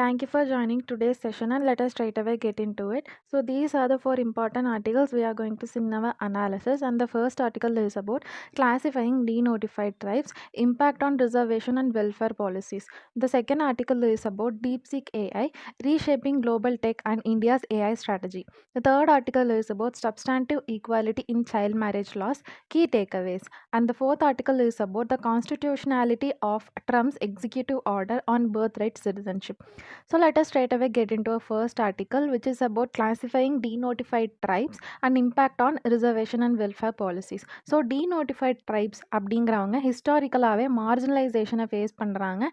Thank you for joining today's session and let us straight away get into it. So these are the four important articles we are going to see in our analysis, and the first article is about classifying denotified tribes, impact on reservation and welfare policies. The second article is about DeepSeek AI, reshaping global tech and India's AI strategy. The third article is about substantive equality in child marriage laws, key takeaways. And the fourth article is about the constitutionality of Trump's executive order on birthright citizenship. So let us straight away get into a first article, which is about classifying denotified tribes and impact on reservation and welfare policies. So denotified tribes அப்படிங்கிறவங்க ஹிஸ்டாரிக்கலாகவே மார்ஜினலைசேஷனை face பண்ணுறாங்க.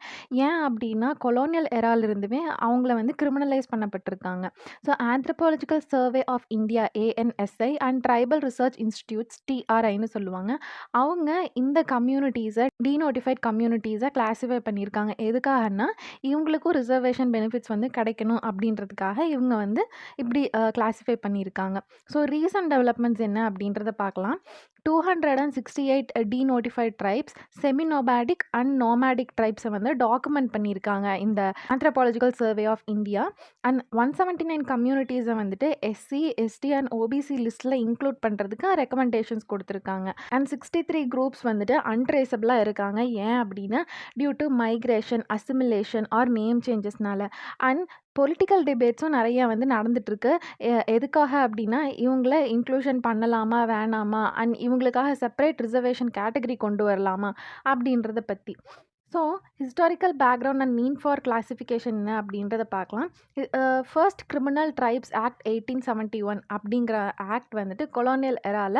ஏன் அப்படின்னா colonial எராலிருந்துமே அவங்கள வந்து criminalise பண்ணப்பட்டிருக்காங்க. So anthropological survey of India ANSI and tribal research institutes TRIன்னு சொல்லுவாங்க. அவங்க இந்த கம்யூனிட்டிஸை டீநோட்டிஃபைட் கம்யூனிட்டிஸை கிளாஸிஃபை பண்ணியிருக்காங்க. எதுக்காகன்னா இவங்களுக்கும் ரிசர்வேஷன் பெனிஃபிட்ஸ் வந்து கிடைக்கணும் அப்படின்றதுக்காக இவங்க வந்து இப்படி கிளாஸிஃபை பண்ணியிருக்காங்க. ஸோ ரீசன்ட் டெவலப்மெண்ட்ஸ் என்ன அப்படின்றத பார்க்கலாம். 268 denotified tribes, semi nomadic and nomadic ட்ரைப்ஸை வந்து டாக்குமெண்ட் பண்ணியிருக்காங்க இந்த anthropological survey of India. And 179 கம்யூனிட்டிஸை வந்துட்டு SC ST அண்ட் OBC லிஸ்ட்டில் இன்க்ளூட் பண்ணுறதுக்கு ரெக்கமெண்டேஷன்ஸ் கொடுத்துருக்காங்க. அண்ட் 63 குரூப்ஸ் வந்துட்டு அன்ட்ரேசபிளாக இருக்காங்க. ஏன் அப்படின்னா due to migration, assimilation or name சேஞ்சஸ்னால. அண்ட் பொலிட்டிக்கல் டிபேட்ஸும் நிறைய வந்து நடந்துட்டுருக்கு. எதுக்காக அப்படின்னா இவங்கள இன்க்ளூஷன் பண்ணலாமா வேணாமா, அண்ட் இவங்களுக்காக செப்பரேட் ரிசர்வேஷன் கேட்டகரி கொண்டு வரலாமா அப்படின்றத பற்றி. So historical background and mean for classification என்ன அப்படின்றத பார்க்கலாம். ஃபர்ஸ்ட் கிரிமினல் ட்ரைப்ஸ் ஆக்ட் 1871 அப்படிங்கிற ஆக்ட் வந்துட்டு கொலோனியல் எரால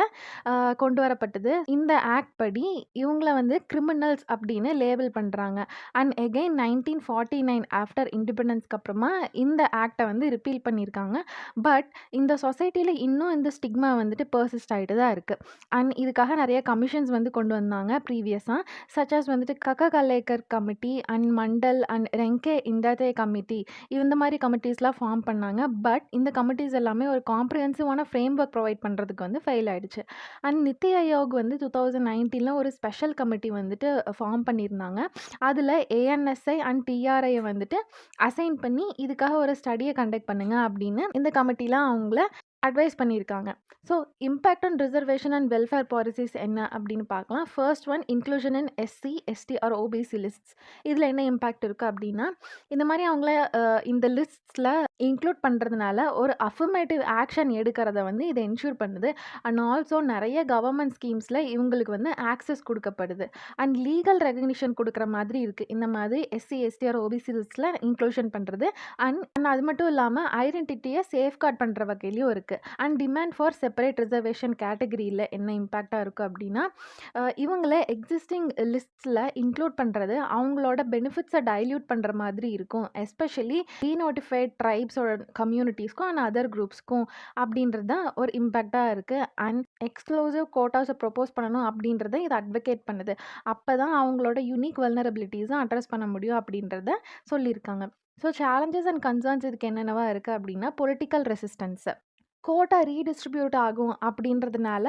கொண்டு வரப்பட்டது. இந்த ஆக்ட் படி இவங்கள வந்து கிரிமினல்ஸ் அப்படின்னு லேபிள் பண்ணுறாங்க. அண்ட் எகெயின் 1949 ஆஃப்டர் இண்டிபெண்டன்ஸ்க்கு அப்புறமா இந்த ஆக்டை வந்து ரிப்பீல் பண்ணியிருக்காங்க. பட் இந்த சொசைட்டியில் இன்னும் இந்த ஸ்டிக்மா வந்துட்டு பர்சிஸ்ட் ஆகிட்டு தான் இருக்குது. அண்ட் இதுக்காக நிறைய கமிஷன்ஸ் வந்து கொண்டு வந்தாங்க ப்ரீவியஸாக, சச்சாஸ் வந்துட்டு Kalelkar committee and Mandal and Renke Idate committee, இந்த மாதிரி கமிட்டிஸ்லாம் ஃபார்ம் பண்ணாங்க. பட் இந்த கமிட்டிஸ் எல்லாமே ஒரு காம்ப்ரிஹென்சிவான ஃப்ரேம் ஒர்க் ப்ரொவைட் பண்ணுறதுக்கு வந்து ஃபெயில் ஆயிடுச்சு. அண்ட் நித்தி ஆயோக் வந்து 2019 ஒரு ஸ்பெஷல் கமிட்டி வந்துட்டு ஃபார்ம் பண்ணியிருந்தாங்க. அதில் ANSI அண்ட் TRI வந்துட்டு அசைன் பண்ணி இதுக்காக ஒரு ஸ்டடியை கண்டக்ட் பண்ணுங்க அப்படின்னு இந்த கமிட்டிலாம் அவங்கள அட்வைஸ் பண்ணியிருக்காங்க. So impact on reservation and welfare policies என்ன அப்படின்னு பார்க்கலாம். First one, inclusion in SC ST or OBC lists. இதில் என்ன இம்பேக்ட் இருக்குது அப்படின்னா இந்த மாதிரி அவங்கள இந்த லிஸ்ட்ஸில் இன்க்ளூட் பண்ணுறதுனால ஒரு அஃபர்மேட்டிவ் ஆக்ஷன் எடுக்கிறத வந்து இதை என்ஷூர் பண்ணுது. அண்ட் ஆல்சோ நிறைய கவர்மெண்ட் ஸ்கீம்ஸில் இவங்களுக்கு வந்து ஆக்சஸ் கொடுக்கப்படுது. அண்ட் லீகல் ரெகக்னிஷன் கொடுக்குற மாதிரி இருக்குது இந்த மாதிரி SC ST ஆர் OBC லிஸ்ட்டில் இன்க்ளூஷன் பண்ணுறது. அண்ட் அது மட்டும் இல்லாமல் ஐடென்டிட்டியை சேஃப்கார்ட் பண்ணுற வகையிலையும் இருக்குது. And demand for separate reservation கேட்டகரியில் என்ன இம்பேக்டாக இருக்குது அப்படின்னா இவங்கள எக்ஸிஸ்டிங் லிஸ்ட்ஸில் இன்க்ளூட் பண்ணுறது அவங்களோட பெனிஃபிட்ஸை டைல்யூட் பண்ணுற மாதிரி இருக்கும், எஸ்பெஷலி டீநோட்டிஃபைட் ட்ரைப்ஸோட கம்யூனிட்டிஸ்க்கும் அண்ட் அதர் குரூப்ஸ்க்கும் அப்படின்றது தான் ஒரு இம்பேக்டாக இருக்குது. அண்ட் எக்ஸ்க்ளூசிவ் கோட்டாஸை ப்ரொப்போஸ் பண்ணணும் அப்படின்றத இதை அட்வொகேட் பண்ணுது. அப்போ தான் அவங்களோட யூனிக் வல்னரபிலிட்டிஸை அட்ரஸ் பண்ண முடியும் அப்படின்றத சொல்லியிருக்காங்க. ஸோ சேலஞ்சஸ் அண்ட் கன்சர்ன்ஸ் இதுக்கு என்னென்னவா இருக்குது அப்படின்னா பொலிட்டிக்கல் ரெசிஸ்டன்ஸு, கோட்டா ரீடிஸ்ட்ரிபியூட் ஆகும் அப்படின்றதுனால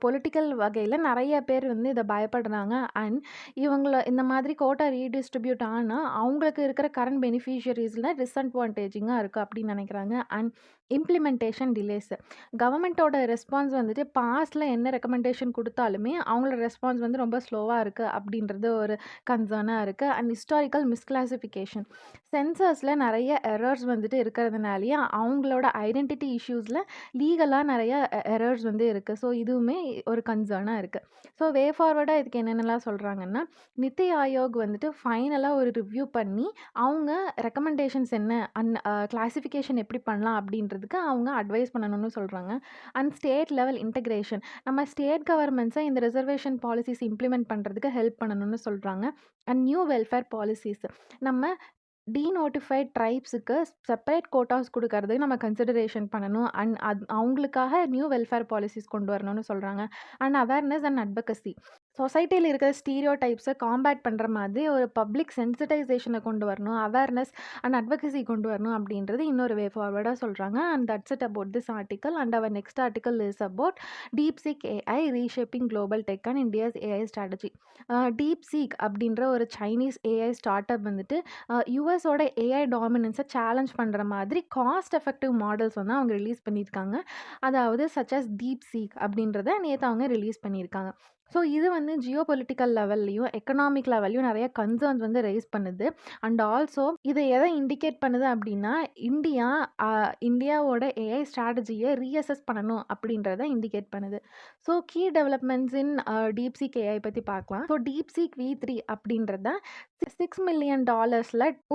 பொலிட்டிக்கல் வகையில் நிறைய பேர் வந்து இதை பயப்படுறாங்க. அண்ட் இவங்கள இந்த மாதிரி கோட்டா ரீடிஸ்ட்ரிபியூட் ஆனால் அவங்களுக்கு இருக்கிற கரண்ட் பெனிஃபிஷியரிஸில் டிஸ்அட்வான்டேஜிங்காக இருக்குது அப்படின்னு நினைக்கிறாங்க. அண்ட் இம்ப்ளிமெண்டேஷன் டிலேஸ், கவர்மெண்ட்டோட ரெஸ்பான்ஸ் வந்துட்டு பாஸ்டில் என்ன ரெக்கமெண்டேஷன் கொடுத்தாலுமே அவங்களோட ரெஸ்பான்ஸ் வந்து ரொம்ப ஸ்லோவாக இருக்குது அப்படின்றது ஒரு கன்சர்னாக இருக்குது. அண்ட் ஹிஸ்டாரிக்கல் மிஸ்கிளாசிஃபிகேஷன், சென்சர்ஸில் நிறைய எரர்ஸ் வந்துட்டு இருக்கிறதுனாலேயே அவங்களோட ஐடென்டிட்டி இஷ்யூஸில் லீகலாக நிறைய எரர்ஸ் வந்து இருக்குது. ஸோ இதுவுமே ஒரு கன்சர்னாக இருக்குது. ஸோ வே ஃபார்வர்டாக இதுக்கு என்னென்னலாம் சொல்கிறாங்கன்னா நித்தி ஆயோக் வந்துட்டு ஃபைனலாக ஒரு ரிவ்யூ பண்ணி அவங்க ரெக்கமெண்டேஷன்ஸ் என்ன அண்ட் கிளாசிஃபிகேஷன் எப்படி பண்ணலாம் அப்படின்றதுக்கு அவங்க அட்வைஸ் பண்ணணும்னு சொல்கிறாங்க. அண்ட் ஸ்டேட் லெவல் இன்டெகிரேஷன், நம்ம ஸ்டேட் கவர்மெண்ட்ஸை இந்த ரிசர்வேஷன் பாலிசிஸ் இம்ப்ளிமெண்ட் பண்ணுறதுக்கு ஹெல்ப் பண்ணணும்னு சொல்கிறாங்க. அண்ட் நியூ வெல்ஃபேர் பாலிசிஸ், நம்ம டீநோட்டிஃபைட் ட்ரைப்ஸுக்கு செப்பரேட் கோட்டாஸ் கொடுக்கறது நம்ம கன்சிடரேஷன் பண்ணணும். அண்ட் அவங்களுக்காக நியூ வெல்ஃபேர் பாலிசிஸ் கொண்டு வரணும்னு சொல்கிறாங்க. அண்ட் அவேர்னஸ் அண்ட் அட்வொகசி, சொசைட்டில இருக்கிற ஸ்டீரியோ டைப்ஸை காம்பேட் பண்ற மாதிரி ஒரு பப்ளிக் சென்சிடைசேஷனை கொண்டு வரணும், அவேர்னஸ் அண்ட் அட்வொகசி கொண்டு வரணும் அப்படின்றது இன்னொரு வே ஃபார்வர்டா சொல்றாங்க. And that's it about this article. And our next article is about DeepSeek AI reshaping global tech and India's AI strategy. DeepSeek அப்படின்ற ஒரு சைனீஸ் AI ஸ்டார்ட் அப் வந்துட்டு யூஎஸோட AI டாமினன்ஸை சேலஞ்ச் பண்ற மாதிரி காஸ்ட் எஃபெக்டிவ் மாடல்ஸ் வந்து அவங்க release பண்ணியிருக்காங்க. அதாவது such as DeepSeek அப்படின்றத நேற்று அவங்க ரிலீஸ் பண்ணியிருக்காங்க. ஸோ இது வந்து ஜியோ பொலிட்டிக்கல் லெவல்லையும் எக்கனாமிக் லெவல்லையும் நிறைய கன்சர்ன்ஸ் வந்து ரைஸ் பண்ணுது. அண்ட் ஆல்சோ இதை எதை இண்டிகேட் பண்ணுது அப்படின்னா இந்தியாவோட AI ஸ்ட்ராட்டஜியை ரீஅசஸ் பண்ணணும் அப்படின்றத இண்டிகேட் பண்ணுது. So key developments in DeepSeek AI பற்றி பார்க்கலாம். ஸோ DeepSeek V3 அப்படின்றத $6 million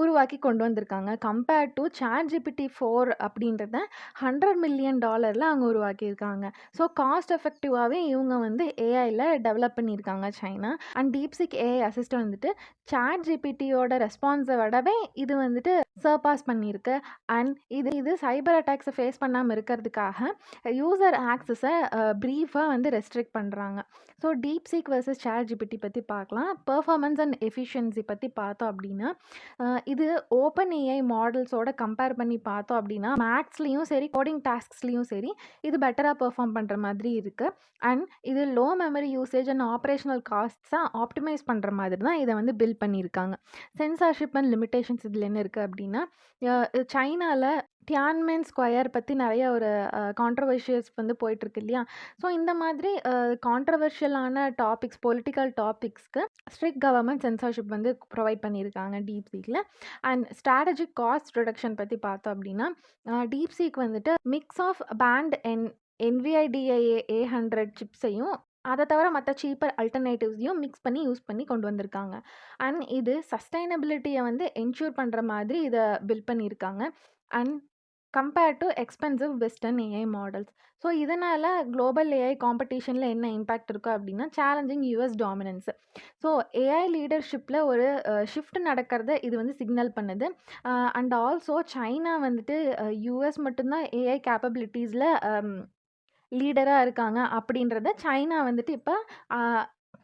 உருவாக்கி கொண்டு வந்திருக்காங்க. கம்பேர்ட் டு ChatGPT 4 அப்படின்றத $100 million அவங்க உருவாக்கியிருக்காங்க. ஸோ காஸ்ட் எஃபெக்டிவாகவே இவங்க வந்து ஏஐயில் டெவலப் பண்ணியிருக்காங்க China. And DeepSeek AI assistant வந்துட்டு ChatGPTயோட ரெஸ்பான்ஸை விடவே இது வந்துட்டு சர்பாஸ் பண்ணியிருக்கு. அண்ட் இது சைபர் அட்டாக்ஸை ஃபேஸ் பண்ணாமல் இருக்கிறதுக்காக யூசர் ஆக்சஸை ப்ரீஃபாக வந்து ரெஸ்ட்ரிக்ட் பண்ணுறாங்க. ஸோ DeepSeek vs ChatGPT பற்றி பார்க்கலாம். பெர்ஃபார்மன்ஸ் அண்ட் எஃபிஷியன்சி பற்றி பார்த்தோம் அப்படின்னா இது ஓப்பன் AI மாடல்ஸோட கம்பேர் பண்ணி பார்த்தோம் அப்படின்னா மேக்ஸ்லேயும் சரி கோடிங் டாஸ்க்ஸ்லேயும் சரி இது பெட்டராக பெர்ஃபார்ம் பண்ணுற மாதிரி இருக்குது. அண்ட் இது low memory usage and operational காஸ்ட்ஸை ஆப்டிமைஸ் பண்ணுற மாதிரி தான் இதை வந்து பில்ட் பண்ணியிருக்காங்க. சென்சார்ஷிப் அண்ட் லிமிடேஷன்ஸ் இதில் என்ன இருக்குது அப்படின்னா சைனாவில் டியான்மென் ஸ்கொயர் பற்றி நிறைய ஒரு கான்ட்ரவர்ஷியல்ஸ் வந்து போயிட்டுருக்கு இல்லையா. ஸோ இந்த மாதிரி கான்ட்ரவர்ஷியலான டாபிக்ஸ் பொலிட்டிக்கல் டாபிக்ஸ்க்கு ஸ்ட்ரிக்ட் கவர்மெண்ட் சென்சார்ஷிப் வந்து ப்ரொவைட் பண்ணியிருக்காங்க DeepSeekல. அண்ட் ஸ்ட்ராட்டஜிக் காஸ்ட் ரிடக்ஷன் பற்றி பார்த்தோம் அப்படின்னா DeepSeek வந்துட்டு mix of banned NVIDIA A100 சிப்ஸையும் அதை தவிர மற்ற சீப்பர் அல்டர்னேட்டிவ்ஸையும் மிக்ஸ் பண்ணி யூஸ் பண்ணி கொண்டு வந்திருக்காங்க. அண்ட் இது சஸ்டைனபிலிட்டியை வந்து என்ஷூர் பண்ணுற மாதிரி இதை பில்ட் பண்ணியிருக்காங்க. And compared to expensive western AI models. So இதனால் குளோபல் AI காம்படிஷனில் என்ன இம்பேக்ட் இருக்கும் அப்படின்னா challenging US dominance. So AI லீடர்ஷிப்பில் ஒரு ஷிஃப்ட் நடக்கிறத இது வந்து சிக்னல் பண்ணுது. அண்ட் ஆல்சோ சைனா வந்துட்டு US மட்டும்தான் AI கேப்பபிலிட்டிஸில் லீடராக இருக்காங்க அப்படின்றத சைனா வந்துட்டு இப்போ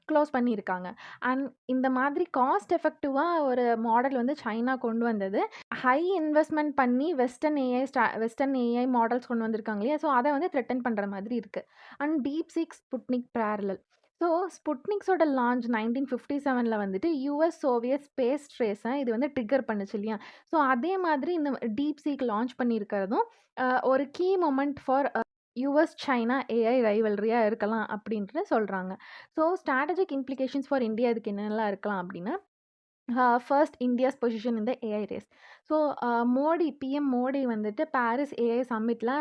க்ளோஸ் பண்ணியிருக்காங்க. அண்ட் இந்த மாதிரி காஸ்ட் எஃபெக்டிவாக ஒரு மாடல் வந்து சைனா கொண்டு வந்தது. ஹை இன்வெஸ்ட்மெண்ட் பண்ணி வெஸ்டர்ன் AI மாடல்ஸ் கொண்டு வந்திருக்காங்க இல்லையா. ஸோ அதை வந்து த்ரெட்டன் பண்ணுற மாதிரி இருக்குது. And DeepSeek Sputnik parallel. So ஸ்புட்னிக்ஸோட லான்ச் 1957 வந்துட்டு US சோவியத் ஸ்பேஸ் ரேஸை இது வந்து ட்ரிகர் பண்ணுச்சு இல்லையா. ஸோ அதே மாதிரி இந்த DeepSeek லான்ச் பண்ணியிருக்கிறதும் ஒரு key moment for US China AI ரைவல்ரியாக இருக்கலாம் அப்படின்ட்டு சொல்கிறாங்க. So strategic implications for India இதுக்கு என்னெல்லாம் இருக்கலாம் அப்படின்னா ஃபர்ஸ்ட் இந்தியாஸ் பொசிஷன் இந்த AI race. So PM Modi வந்துட்டு பாரிஸ் AI சம்மிட்டில்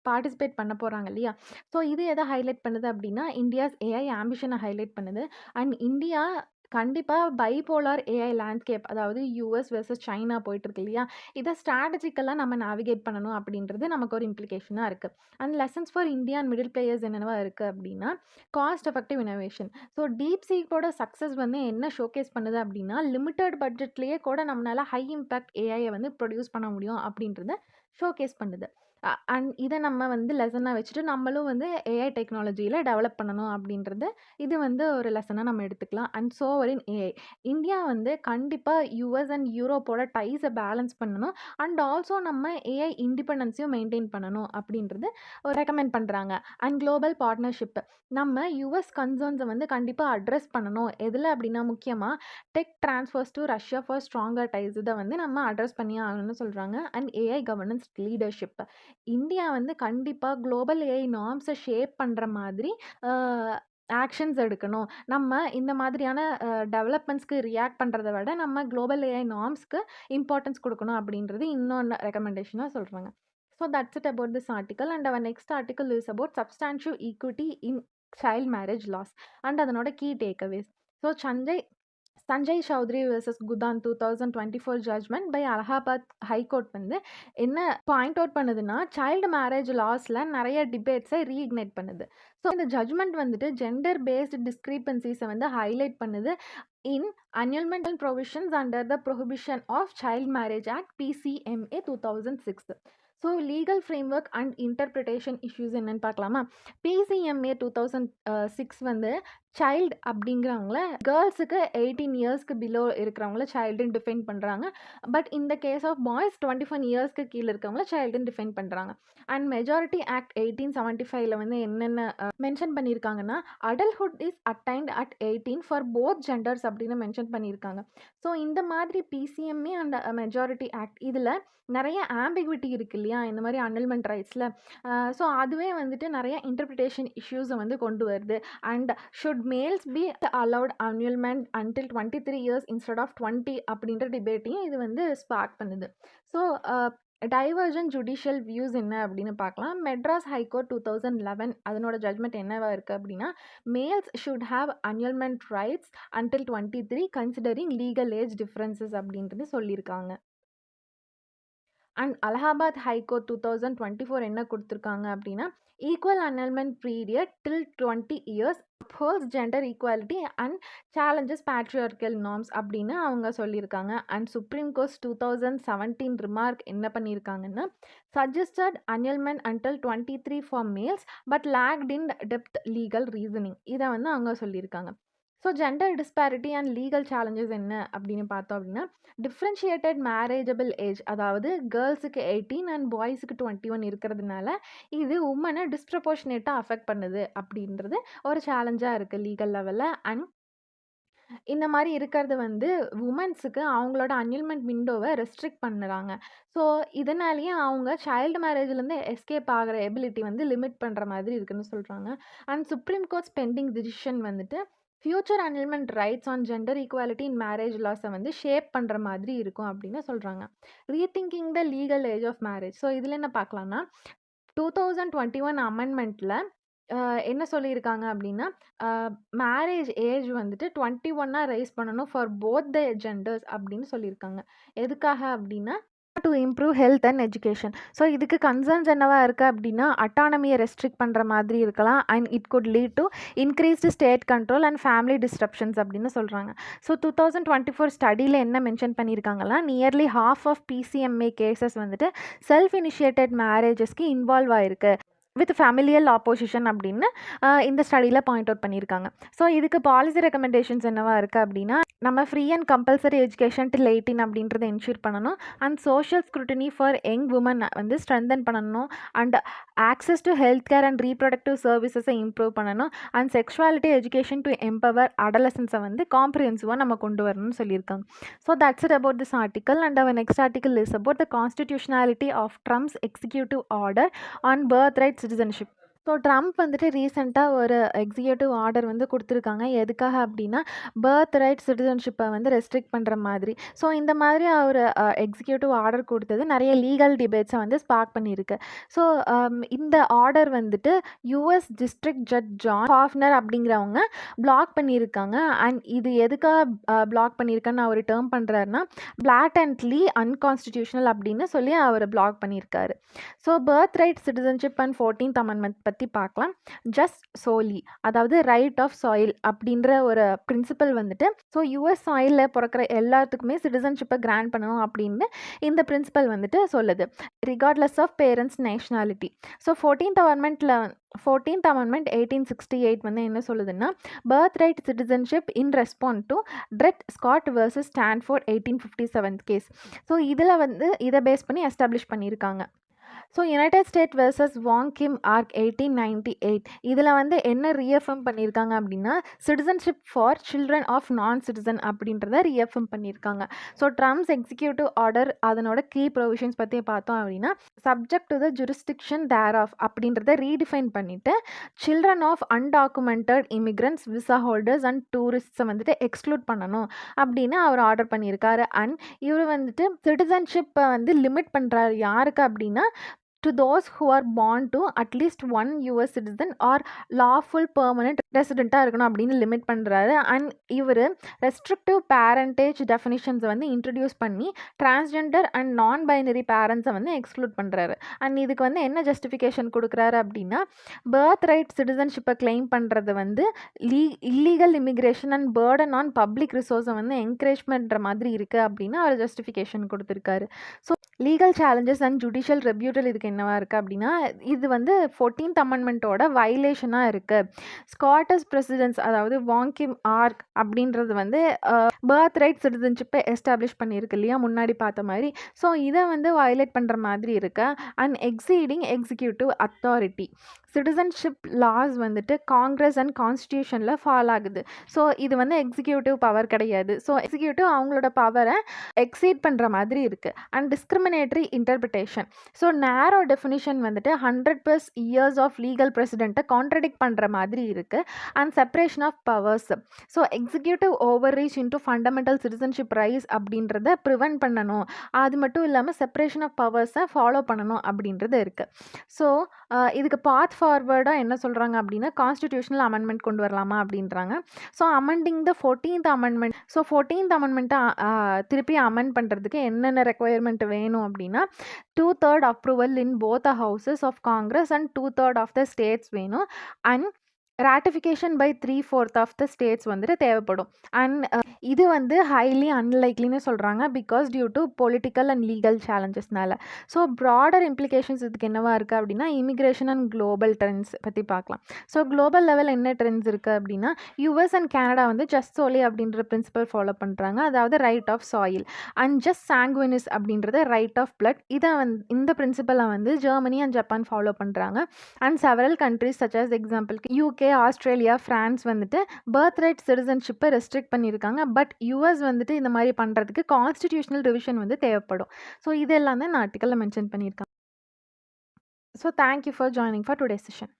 பார்ட்டிசிபேட் பண்ண போகிறாங்க இல்லையா. ஸோ இது எதை ஹைலைட் பண்ணுது அப்படின்னா இந்தியாஸ் AI ஆம்பிஷனை ஹைலைட் பண்ணுது. அண்ட் இந்தியா கண்டிப்பாக பைபோலார் AI லேண்ட்ஸ்கேப் அதாவது US வெர்சஸ் சைனா போயிட்டுருக்கு இல்லையா. இதை ஸ்ட்ராட்டஜிக்கலாக நம்ம நேவிகேட் பண்ணணும் அப்படின்றது நமக்கு ஒரு இம்ப்ளிகேஷனாக இருக்குது. And lessons for India and middle players என்னென்னவா இருக்குது அப்படின்னா காஸ்ட் எஃபெக்டிவ் இனோவேஷன். ஸோ DeepSeekோட சக்ஸஸ் வந்து என்ன ஷோகேஸ் பண்ணுது அப்படின்னா லிமிட்டட் பட்ஜெட்லேயே கூட நம்மளால் ஹை இம்பேக்ட் ஏஐயை வந்து ப்ரொடியூஸ் பண்ண முடியும் அப்படின்றத ஷோகேஸ் பண்ணுது. அண்ட் இதை நம்ம வந்து லெசனாக வச்சுட்டு நம்மளும் வந்து AI டெக்னாலஜியில் டெவலப் பண்ணணும் அப்படின்றது இது வந்து ஒரு லெசனாக நம்ம எடுத்துக்கலாம். அண்ட் சோவரின் AI இந்தியா வந்து கண்டிப்பாக US அண்ட் யூரோப்போட டைஸை பேலன்ஸ் பண்ணணும். அண்ட் ஆல்சோ நம்ம AI இண்டிபெண்டன்ஸையும் மெயின்டைன் பண்ணணும் அப்படின்றது ரெக்கமெண்ட் பண்ணுறாங்க. அண்ட் குளோபல் பார்ட்னர்ஷிப் நம்ம US கன்சர்ன்ஸை வந்து கண்டிப்பாக அட்ரஸ் பண்ணணும். எதில் அப்படின்னா முக்கியமாக tech transfers to Russia for stronger ties இதை வந்து நம்ம அட்ரஸ் பண்ணி ஆகணும்னு சொல்கிறாங்க. And AI governance leadership India வந்து கண்டிப்பாக குளோபல் AI நார்ம்ஸை ஷேப் பண்ணுற மாதிரி ஆக்ஷன்ஸ் எடுக்கணும். நம்ம இந்த மாதிரியான டெவலப்மெண்ட்ஸ்க்கு ரியாக்ட் பண்ணுறத விட நம்ம குளோபல் AI நார்ம்ஸ்க்கு இம்பார்ட்டன்ஸ் கொடுக்கணும் அப்படின்றது இன்னொன்று ரெக்கமெண்டேஷனாக சொல்கிறாங்க. So that's it about this article. And our next article is about substantive equity in child marriage laws and அதனோட key takeaways. So Sanjay Chaudhary versus குதான் 2024 ஜட்ஜ்மெண்ட் பை அலகாபாத் ஹைகோர்ட் வந்து என்ன பாயிண்ட் அவுட் பண்ணுதுன்னா சைல்டு மேரேஜ் லாஸில் நிறைய டிபேட்ஸை ரீஇக்னைட் பண்ணுது. ஸோ இந்த ஜட்ஜ்மெண்ட் வந்துட்டு ஜெண்டர் பேஸ்டு டிஸ்கிரிபன்சிஸை வந்து ஹைலைட் பண்ணுது இன் annulment and provisions under the Prohibition of Child Marriage Act PCMA 2006. So legal framework and interpretation issues என்னன்னு பார்க்கலாமா. PCMA 2006 வந்து சைல்டு அப்படிங்கிறவங்கள கேர்ள்ஸுக்கு 18 இயர்ஸ்க்கு பிலோ இருக்கிறவங்கள சைல்டுன்னு டிஃபைன் பண்ணுறாங்க. பட் இந்த கேஸ் ஆஃப் பாய்ஸ் 21 இயர்ஸ்க்கு கீழே இருக்கவங்கள சைல்டுன்னு டிஃபைன் பண்ணுறாங்க. அண்ட் மெஜாரிட்டி ஆக்ட் 1875 வந்து என்னென்ன மென்ஷன் பண்ணியிருக்காங்கன்னா, adulthood is attained at 18 for both genders அப்படின்னு மென்ஷன் பண்ணியிருக்காங்க. ஸோ இந்த மாதிரி PCMA அண்ட் மெஜாரிட்டி ஆக்ட் இதில் நிறைய ஆம்பிகுவிட்டி இருக்கு இல்லையா, இந்த மாதிரி அன்னல்மெண்ட் ரைட்ஸில். ஸோ அதுவே வந்துட்டு நிறைய இன்டர்பிரிட்டேஷன் இஷ்யூஸை வந்து கொண்டு வருது. And should males be allowed annulment until 23 years instead of 20 அப்படின்ற டிபேட்டையும் இது வந்து ஸ்பார்க் பண்ணுது. ஸோ டைவர்ஜன் ஜுடிஷியல் வியூஸ் என்ன அப்படின்னு பார்க்கலாம். மெட்ராஸ் ஹைகோர்ட் 2011 அதனோட ஜட்மெண்ட் என்னவா இருக்குது அப்படின்னா, males should have annulment rights until 23 considering legal age differences அப்படின்றது சொல்லியிருக்காங்க. அண்ட் அலகாபாத் ஹைகோர்ட் 2024 என்ன கொடுத்துருக்காங்க அப்படின்னா, equal annulment period till 20 years upholds gender equality and challenges patriarchal norms அப்படின்னு அவங்க சொல்லியிருக்காங்க. அண்ட் சுப்ரீம் கோர்ட் 2017 ரிமார்க் என்ன பண்ணியிருக்காங்கன்னா, suggested annulment until 23 for males but lacked in depth legal reasoning இதை வந்து அவங்க சொல்லியிருக்காங்க. So gender disparity and legal challenges என்ன அப்படின்னு பார்த்தோம் அப்படின்னா, டிஃப்ரென்ஷியேட்டட் மேரேஜபிள் ஏஜ், அதாவது கேர்ள்ஸுக்கு 18 அண்ட் பாய்ஸுக்கு 21 இருக்கிறதுனால இது உமனை டிஸ்ப்ரப்போர்ஷனேட்டாக அஃபெக்ட் பண்ணுது அப்படின்றது ஒரு சேலஞ்சாக இருக்குது லீகல் லெவலில். அண்ட் இந்த மாதிரி இருக்கிறது வந்து உமன்ஸுக்கு அவங்களோட annulment விண்டோவை ரெஸ்ட்ரிக்ட் பண்ணுறாங்க. ஸோ இதனாலேயே அவங்க சைல்டு மேரேஜ்லேருந்து எஸ்கேப் ஆகிற எபிலிட்டி வந்து லிமிட் பண்ணுற மாதிரி இருக்குன்னு சொல்கிறாங்க. And supreme court's pending decision வந்துட்டு future annulment rights on gender equality in marriage லாஸை வந்து ஷேப் பண்ணுற மாதிரி இருக்கும் அப்படின்னு சொல்கிறாங்க. Rethinking the legal age of marriage. So இதில் என்ன பார்க்கலாம்னா, 2021 அமெண்ட்மெண்ட்டில் என்ன சொல்லியிருக்காங்க அப்படின்னா, மேரேஜ் ஏஜ் வந்துட்டு 21 ரைஸ் பண்ணணும் ஃபார் போத் த ஜெண்டர்ஸ் அப்படின்னு சொல்லியிருக்காங்க. எதுக்காக அப்படின்னா, to improve health and education. So இதுக்கு கன்சர்ன்ஸ் என்னவா இருக்குது அப்படின்னா, அட்டானமியை ரெஸ்ட்ரிக்ட் பண்ணுற மாதிரி இருக்கலாம். And it could lead to increased state control and family disruptions அப்படின்னு சொல்கிறாங்க. ஸோ 2024 ஸ்டடியில் என்ன மென்ஷன் பண்ணியிருக்காங்கன்னா, nearly half of PCMA cases வந்துட்டு செல்ஃப் இனிஷியேட்டட் மேரேஜஸ்க்கு இன்வால்வ் ஆயிருக்கு வித் ஃபேமிலியல் ஆப்போசிஷன் அப்படின்னு இந்த ஸ்டடியில் பாயிண்ட் அவுட் பண்ணியிருக்காங்க. ஸோ இதுக்கு பாலிசி ரெக்கமெண்டேஷன்ஸ் என்னவா இருக்குது அப்படின்னா, நம்ம free and compulsory education till 18 அப்படின்றத என்ஷூர் பண்ணணும். And social scrutiny for young women வந்து ஸ்ட்ரென்தன் பண்ணணும். And access to health care and reproductive சர்வீசஸை இம்ப்ரூவ் பண்ணணும். And sexuality education to empower அடலசன்ஸை வந்து காம்ப்ரிஹென்சிவாக நம்ம கொண்டு வரணும்னு சொல்லியிருக்காங்க. So that's it about this article. And our next article is about the constitutionality of Trump's executive order on birth right citizenship. So Trump வந்துட்டு ரீசெண்டாக ஒரு எக்ஸிக்யூட்டிவ் ஆர்டர் வந்து கொடுத்துருக்காங்க. எதுக்காக அப்படின்னா, பர்த் ரைட் சிட்டிசன்ஷிப்பை வந்து ரெஸ்ட்ரிக்ட் பண்ணுற மாதிரி. ஸோ இந்த மாதிரி அவர் எக்ஸிக்யூட்டிவ் ஆர்டர் கொடுத்தது நிறைய லீகல் டிபேட்ஸை வந்து ஸ்பார்க் பண்ணியிருக்கு. ஸோ இந்த ஆர்டர் வந்துட்டு US district judge John half an hour அப்படிங்கிறவங்க பிளாக் பண்ணியிருக்காங்க. அண்ட் இது எதுக்காக பிளாக் பண்ணியிருக்கான்னு அவர் டேர்ம் பண்ணுறாருன்னா, பிளாட்டன்ட்லி அன்கான்ஸ்டிடியூஷனல் அப்படின்னு சொல்லி அவர் பிளாக் பண்ணியிருக்காரு. So birth right citizenship and 14th amendment பற்றி பார்க்கலாம். ஜஸ்ட் சோலி, அதாவது ரைட் ஆஃப் சாயில் அப்படின்ற ஒரு பிரின்சிபல் வந்துட்டு, ஸோ US சாயிலில் பிறக்கிற எல்லாத்துக்குமே சிட்டிசன்ஷிப்பை கிராண்ட் பண்ணணும் அப்படின்னு இந்த பிரின்சிபல் வந்துட்டு சொல்லுது, regardless of parents nationality. So 14th amendment 1868 வந்து என்ன சொல்லுதுன்னா, birth right citizenship in respond to Dred Scott versus Stanford 1857 case. So இதில் வந்து இதை பேஸ் பண்ணி எஸ்டாப்ளிஷ் பண்ணியிருக்காங்க. So United State versus Wong Kim Ark 1898 இதில் வந்து என்ன ரீஅஃபர்ம் பண்ணியிருக்காங்க அப்படின்னா, citizenship for children of non citizen அப்படின்றத ரீஅஃபர்ம் பண்ணியிருக்காங்க. ஸோ ட்ரம்ப்ஸ் எக்ஸிக்யூட்டிவ் ஆர்டர் அதனோட கீ ப்ரொவிஷன்ஸ் பற்றி பார்த்தோம் அப்படின்னா, subject to the jurisdiction thereof அப்படின்றத ரீடிஃபைன் பண்ணிவிட்டு, children of undocumented immigrants, visa holders and டூரிஸ்ட்ஸை வந்துட்டு எக்ஸ்க்ளூட் பண்ணணும் அப்படின்னு அவர் ஆர்டர் பண்ணியிருக்காரு. அண்ட் இவர் வந்துட்டு சிட்டிசன்ஷிப்பை வந்து லிமிட் பண்ணுறாரு. யாருக்கு அப்படின்னா, to those who are born to at least one US citizen or lawful permanent ரெசிடெண்ட்டாக இருக்கணும் அப்படின்னு லிமிட் பண்ணுறாரு. அண்ட் இவர் ரெஸ்ட்ரிக்டிவ் பேரண்டேஜ் டெஃபினிஷன்ஸை வந்து இன்ட்ரடியூஸ் பண்ணி டிரான்ஸ்ஜெண்டர் அண்ட் நான் பைனரி பேரண்ட்ஸை வந்து எக்ஸ்க்ளூட் பண்ணுறாரு. அண்ட் இதுக்கு வந்து என்ன ஜஸ்டிஃபிகேஷன் கொடுக்குறாரு அப்படின்னா, பர்த் ரைட் சிட்டிசன்ஷிப்பை கிளைம் பண்ணுறது வந்து illegal immigration and burden on public ரிசோர்ஸை வந்து என்கரேஜ் பண்ணுற மாதிரி இருக்குது அப்படின்னு அவர் ஜஸ்டிஃபிகேஷன் கொடுத்துருக்காரு. So legal challenges and judicial rebuttal இதுக்கு என்னவா இருக்குது அப்படின்னா, இது வந்து 14th அமெண்ட்மெண்ட்டோட வயலேஷனாக இருக்குது. ஸ்காட்டஸ் பிரசிடென்ட்ஸ், அதாவது வாங்கிம் ஆர்க் அப்படின்றது வந்து பர்த் ரைட் சிட்டிசன்ஷிப்பை எஸ்டாப்ளிஷ் பண்ணியிருக்கு இல்லையா, முன்னாடி பார்த்த மாதிரி. ஸோ இதை வந்து வயலேட் பண்ணுற மாதிரி இருக்கு. And exceeding executive authority, citizenship laws வந்துட்டு காங்கிரஸ் அண்ட் கான்ஸ்டியூஷனில் ஃபால் ஆகுது. ஸோ இது வந்து எக்ஸிக்யூட்டிவ் பவர் கிடையாது. ஸோ எக்ஸிக்யூட்டிவ் அவங்களோட பவரை எக்ஸீட் பண்ணுற மாதிரி இருக்குது. And discriminatory interpretation, so narrow definition வந்துட்டு 100+ இயர்ஸ் ஆஃப் லீகல் பிரசிடெண்ட்டை கான்ட்ரடிக்ட் பண்ணுற மாதிரி இருக்குது. And separation of powers, so executive overreach into fundamental citizenship rights அப்படின்றத ப்ரிவென்ட் பண்ணணும். அது மட்டும் இல்லாமல் செப்பரேஷன் ஆஃப் பவர்ஸை ஃபாலோ பண்ணணும் அப்படின்றது இருக்குது. ஸோ இதுக்கு பாத் ஃபார்வர்டாக என்ன சொல்கிறாங்க அப்படின்னா, கான்ஸ்டிடியூஷனல் அமெண்ட்மெண்ட் கொண்டு வரலாமா அப்படின்றாங்க. So amending the 14th amendment, so 14th அமெண்ட்மெண்ட்டை திருப்பி அமெண்ட் பண்ணுறதுக்கு என்னென்ன ரெக்குவயர்மெண்ட் வேணும் அப்படின்னா, 2/3 approval in both the houses of Congress and 2/3 of the states வேணும். And ratification by 3/4 of the states வந்துட்டு தேவைப்படும். அண்ட் இது வந்து ஹைலி அன்லைக்லின்னு சொல்கிறாங்க, because due to political and legal சேலஞ்சஸ்னால. ஸோ ப்ராடர் இம்ப்ளிகேஷன்ஸ் இதுக்கு என்னவா இருக்குது அப்படின்னா, இமிக்ரேஷன் அண்ட் குளோபல் ட்ரெண்ட்ஸ் பற்றி பார்க்கலாம். ஸோ குளோபல் லெவல் என்ன ட்ரெண்ட்ஸ் இருக்குது அப்படின்னா, யூஎஸ் அண்ட் கனடா வந்து ஜஸ்ட் சோலி அப்படின்ற பிரின்சிபல் ஃபாலோ பண்ணுறாங்க, அதாவது right of soil. And jus sanguinis அப்படின்றது ரைட் ஆஃப் பிளட். இதை இந்த பிரின்சிபலை வந்து ஜெர்மனி அண்ட் ஜப்பான் ஃபாலோ பண்ணுறாங்க. And several countries such as எக்ஸாம்பிளுக்கு யூகே, ஆஸ்திரேலியா, ஃப்ரான்ஸ் வந்துட்டு பர்த் ரைட் சிட்டிசன்ஷிப்பை ரெஸ்ட்ரிக்ட் பண்ணியிருக்காங்க. பட் யூஎஸ் வந்துட்டு இந்த மாதிரி பண்ணுறதுக்கு கான்ஸ்டிடியூஷனல் ரிவிஷன் வந்து தேவைப்படும். ஸோ இதெல்லாம் தான் இந்த ஆர்டிக்கலில் மென்ஷன் பண்ணியிருக்காங்க. So thank you for joining for today session.